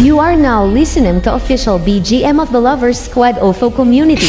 You are now listening to official BGM of the Lovers Squad OFO community.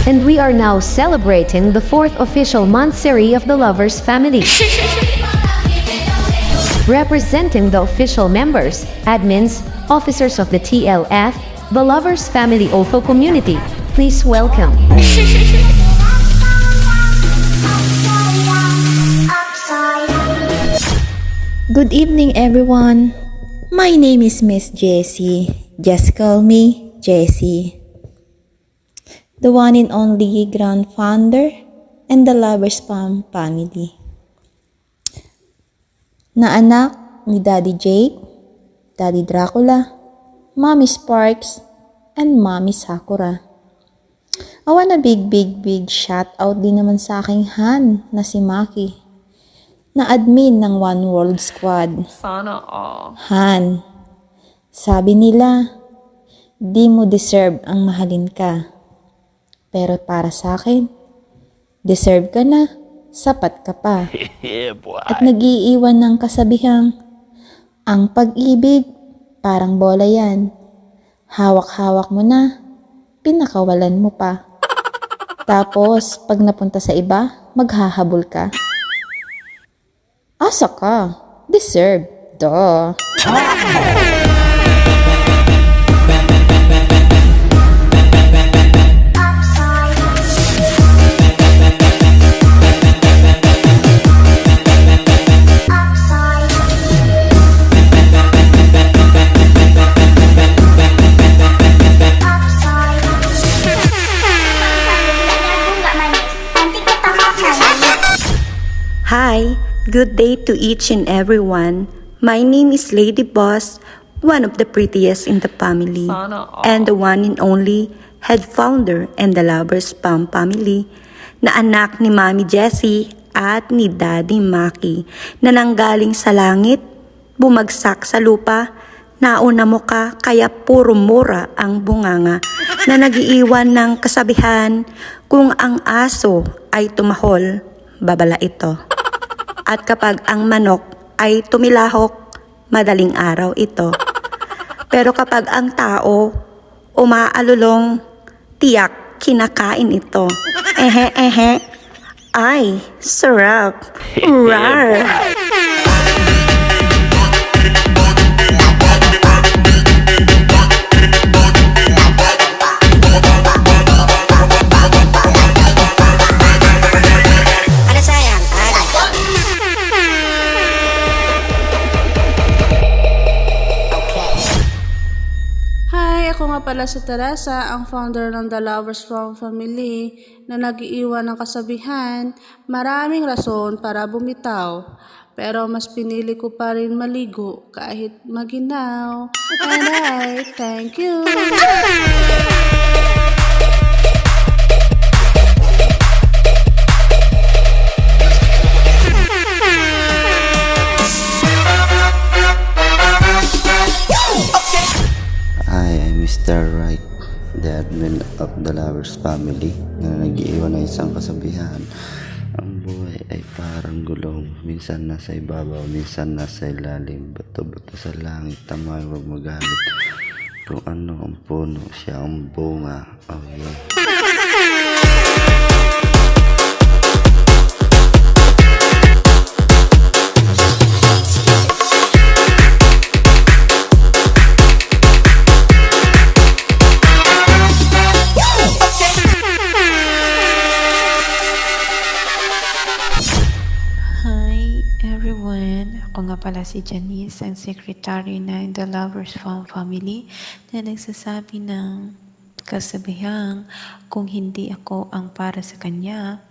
And we are now celebrating the 4th official monthsary of the Lovers family. Representing the official members, admins, officers of the TLF, the Lovers family OFO community, please welcome. Good evening, everyone. My name is Miss Jessie. Just call me Jessie. The one and only grand founder and the Lovers family. Na anak ni Daddy Jake, Daddy Dracula, Mommy Sparks, and Mommy Sakura. I want a big shout out din naman sa aking Han na si Maki, na admin ng One World Squad. Sana all. Han, sabi nila, di mo deserve ang mahalin ka. Pero para sa akin, deserve ka na, sapat ka pa. At nag-iiwan ng kasabihang, ang pag-ibig, parang bola yan. Hawak-hawak mo na, pinakawalan mo pa. Tapos, pag napunta sa iba, maghahabol ka. Asa ka? Deserve. Duh. Hi, good day to each and everyone. My name is Lady Boss, one of the prettiest in the family, and the one and only head founder and the Lovers family, na anak ni Mami Jessie at ni Daddy Maki, na nanggaling sa langit, bumagsak sa lupa, nauna mo ka kaya puro mura ang bunganga, na nagiiwan ng kasabihan, kung ang aso ay tumahol, babala ito. At kapag ang manok ay tumilahok, madaling araw ito. Pero kapag ang tao umaalulong, tiyak kinakain ito. Ehe, ay, sarap. Rar. Ako nga pala si Teresa, ang founder ng The Lovers family, na nag-iiwan ng kasabihan, maraming rason para bumitaw. Pero mas pinili ko pa rin maligo kahit maginaw. And I thank you. Mr. Right, the admin of the Lovers family, na nag-iwan ng isang kasabihan. Ang buhay ay parang gulong, minsan nasa ibabaw, minsan nasa ilalim, bato-bato sa langit, tamay wag magalit. Kung ano ang puno, siya ang bunga. Oh yeah. Ako nga pala si Janice, ang secretary ng The Lovers family, na nagsasabi ng kasabihang, kung hindi ako ang para sa kanya,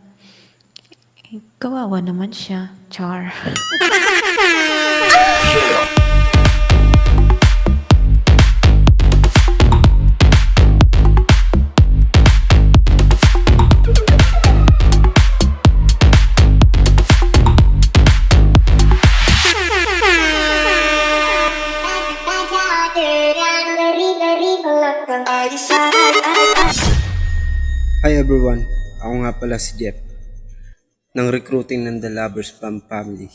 kawawa naman siya. Char. Hi everyone, ako nga pala si Jeff ng recruiting ng The Lovers family.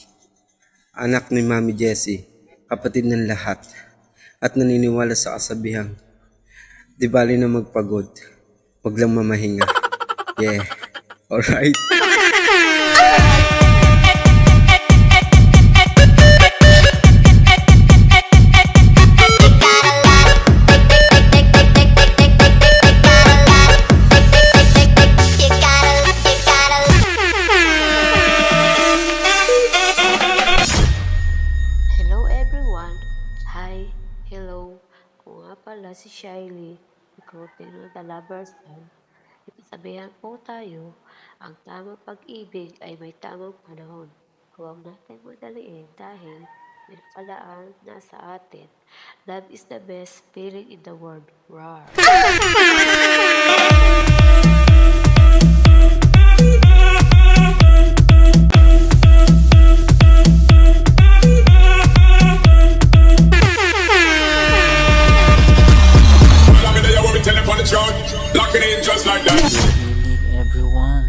anak ni Mami Jessie, kapatid ng lahat, at naniniwala sa kasabihang, di bali na magpagod, wag lang mamahinga. Yeah, alright? Hello everyone! Hi! Hello! Ako nga pala si Shiley, recruiter ng The Lovers Band. Ipasabihan po tayo, ang tamang pag-ibig ay may tamang panahon. Huwag natin madaliin dahil may palaan nasa atin. Love is the best feeling in the world. Rawr! Evening everyone.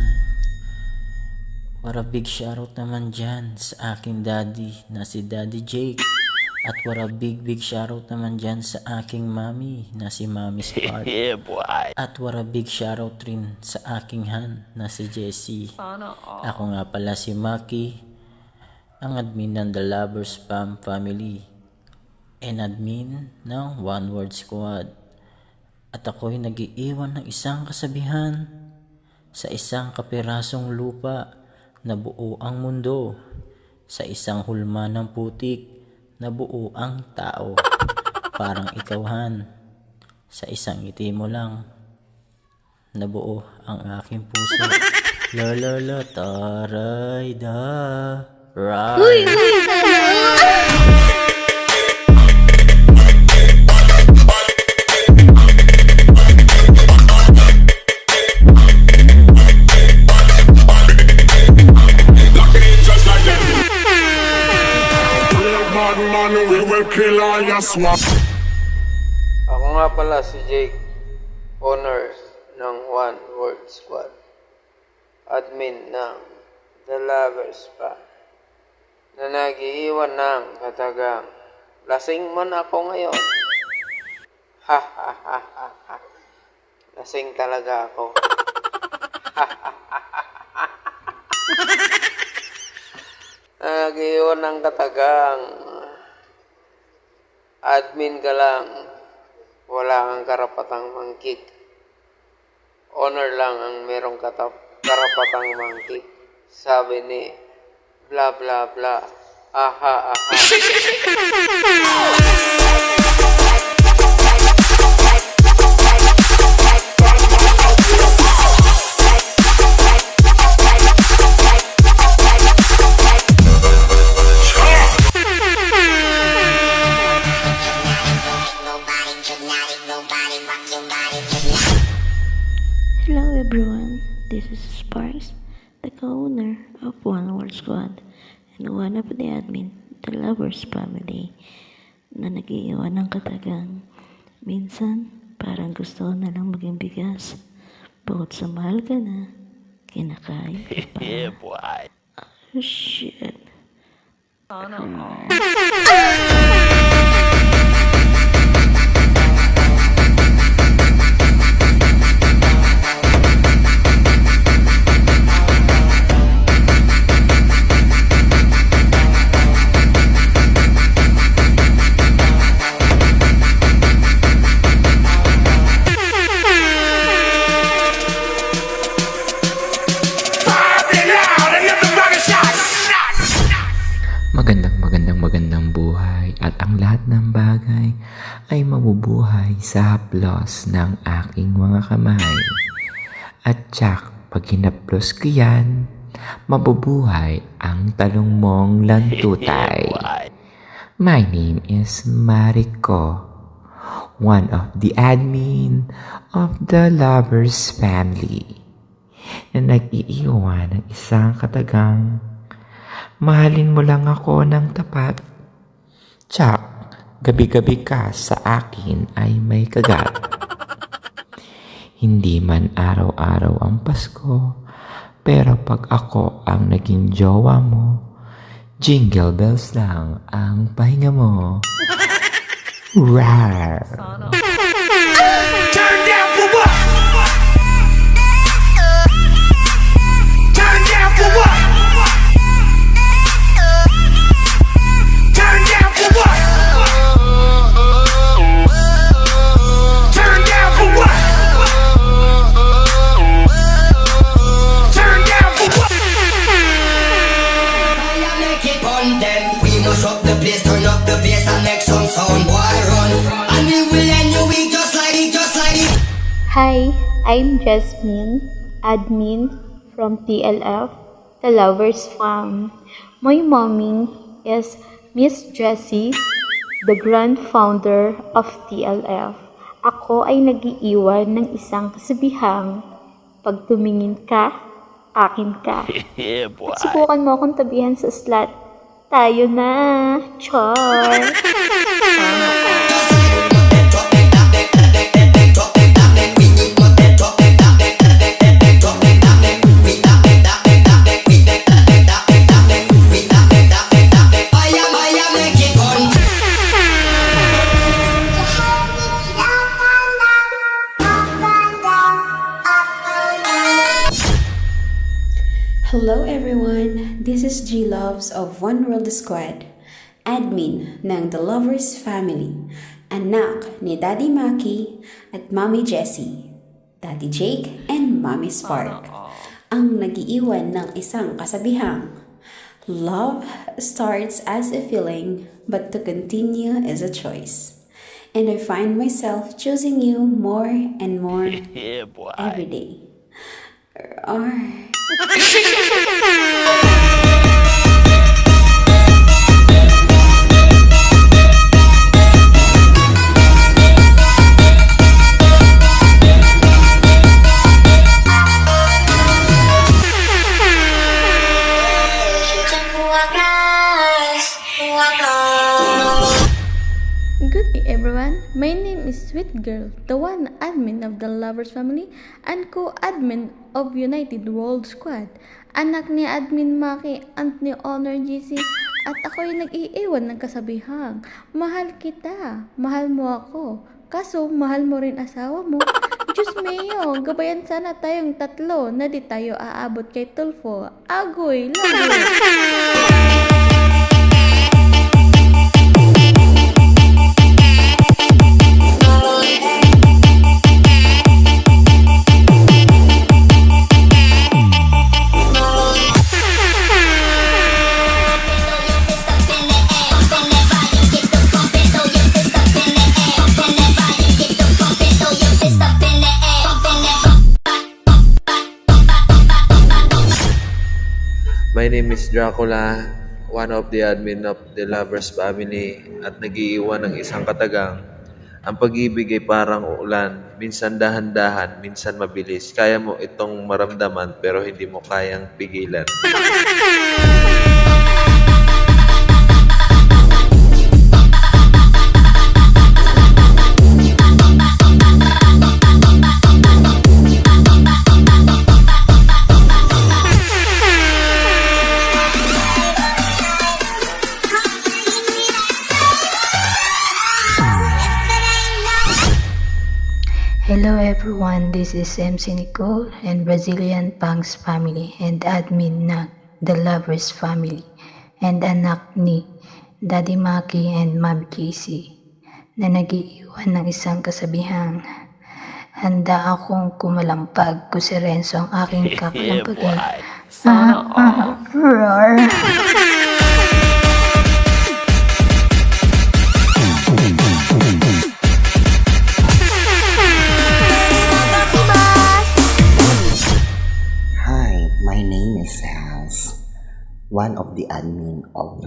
What a big shoutout naman dyan sa aking daddy na si Daddy Jake. At what a big shoutout naman dyan sa aking mami na si Mami Spark. At what a big shoutout rin sa aking han na si Jessie. Ako nga pala si Maki, ang admin ng The Lovers Spam Family and admin ng One Word Squad. At ako'y nag-iiwan ng isang kasabihan sa isang kapirasong lupa na buo ang mundo, sa isang hulma ng putik na buo ang tao. Parang ikaw, sa isang ngiti mo lang na buo ang aking puso. La la la taray da ray. Ako nga pala si Jake, owner ng One Word Squad, admin ng The Lovers Pa, na nag-iiwan ng katagang, lasing man ako ngayon. Ha ha ha ha ha. Lasing talaga ako. Ha ha ha ha ha. Nag-iiwan ng katagang, admin ka lang, wala kang karapatang mangkik. Honor lang ang merong karapatang mangkik. Sabi ni bla bla bla. Aha aha. Hello everyone, this is Sparks, the co-owner of One Word Squad and one of the admin, The Lovers Family, na nag-iiwan ng katagang. Minsan, parang gusto ko na lang maging bigas. Bukod sa mahal ka na, kinakain ka pa. Oh shit. Magandang buhay at ang lahat ng bagay ay mabubuhay sa haplos ng aking mga kamay. At tsak, pag hinaplos ko yan, mabubuhay ang talong mong lantutay. My name is Mariko, one of the admin of the Lovers Family, na nag-iiwan ng isang katagang, mahalin mo lang ako ng tapat. Tsak, gabi-gabi ka sa akin ay may kagat. Hindi man araw-araw ang Pasko, pero pag ako ang naging jowa mo, Jingle bells lang ang pahinga mo. Rar! Turn down for what? Turn down for what? Turn down for what? Turn down for what? Turn down for what? I make it on them. We must rock the place, turn up the bass and make some sound. Boy, run, and we will end your week just like it, just like it. Hi, I'm Jasmine, admin from TLF, The Lovers Farm. My mommy is Miss Jessie, the grand founder of TLF. Ako ay nag-iiwan ng isang kasabihang, pag tumingin ka, akin ka. At subukan mo akong tabihan sa slot. Tayo na! Char! Hello everyone! This is G Loves of One World Squad, admin ng The Lovers Family, anak ni Daddy Maki at Mommy Jessie, Daddy Jake and Mommy Spark, ang nag-iiwan ng isang kasabihang, love starts as a feeling, but to continue is a choice. And I find myself choosing you more and more every day. Good day everyone, my name is Sweet Girl, the one admin of the Lovers Family and co-admin of United World Squad. Anak ni Admin Maki and ni Honor GC at ako'y nag-iiwan ng kasabihang, mahal kita, mahal mo ako, kaso mahal mo rin asawa mo. Diyos mayo, gabayan sana tayong tatlo na di tayo aabot kay Tulfo. Agoy, love My name is Dracula, one of the admin of the Lovers Family at nag-iiwan ng isang katagang. Ang pag-ibig ay parang ulan, minsan dahan-dahan, minsan mabilis. Kaya mo itong maramdaman pero hindi mo kayang pigilan. Hello everyone, this is MC Nicole and Brazilian Punks Family and admin ng The Lovers Family and anak ni Daddy Maki and Mommy Casey na nag-iiwan ng isang kasabihang, handa akong kumalampag kung si Renzo ang aking kakalampagin. Roar! My name is Hans, one of the admin of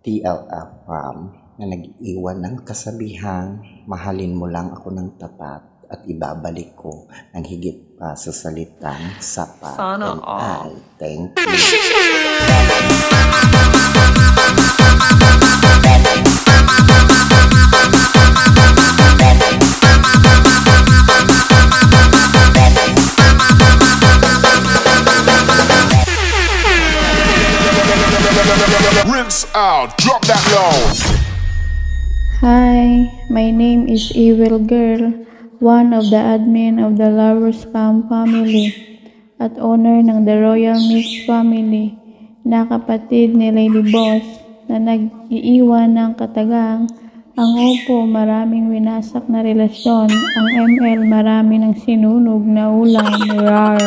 TLF Farm na nag-iwan ng kasabihang mahalin mo lang ako ng tapat at ibabalik ko ng higit pa sa salitang sapat. Sana and all. I thank you. Rinse out, drop that low. Hi, my name is Evil Girl, one of the admin of the Lovers Farm family at owner ng The Royal Mix family na kapatid ni Lady Boss na nag-iiwan ng katagang. Ang Opo, maraming winasak na relasyon. Ang ML, marami ng sinunog na ulam. Rar.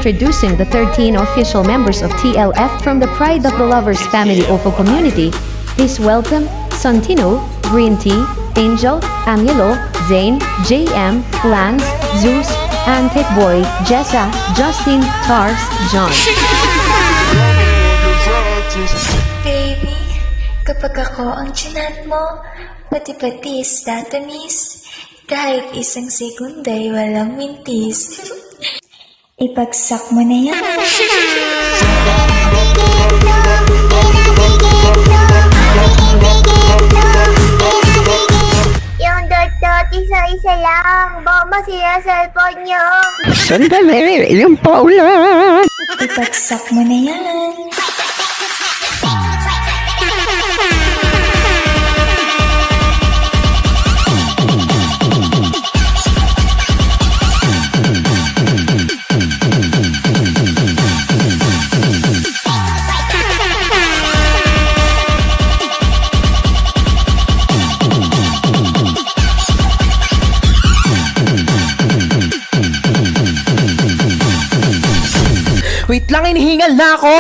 Introducing the 13 official members of TLF from the Pride of the Lovers family OFO community. Please welcome Santino, Green Tea, Angel, Amulo, Zane, JM, Lance, Zeus, Antic Boy, Jessa, Justin, Tars, John. Baby, kapag ako ang chinat mo, pati-patis, tatamis, kahit isang segunda'y walang mintis. Ipagsak mo na yan. Yung dot isa-isa lang. Baka masira cellphone nyo. Sandali, yung Paula. Ipagsak mo na yan. Wait lang, inihingal na ako.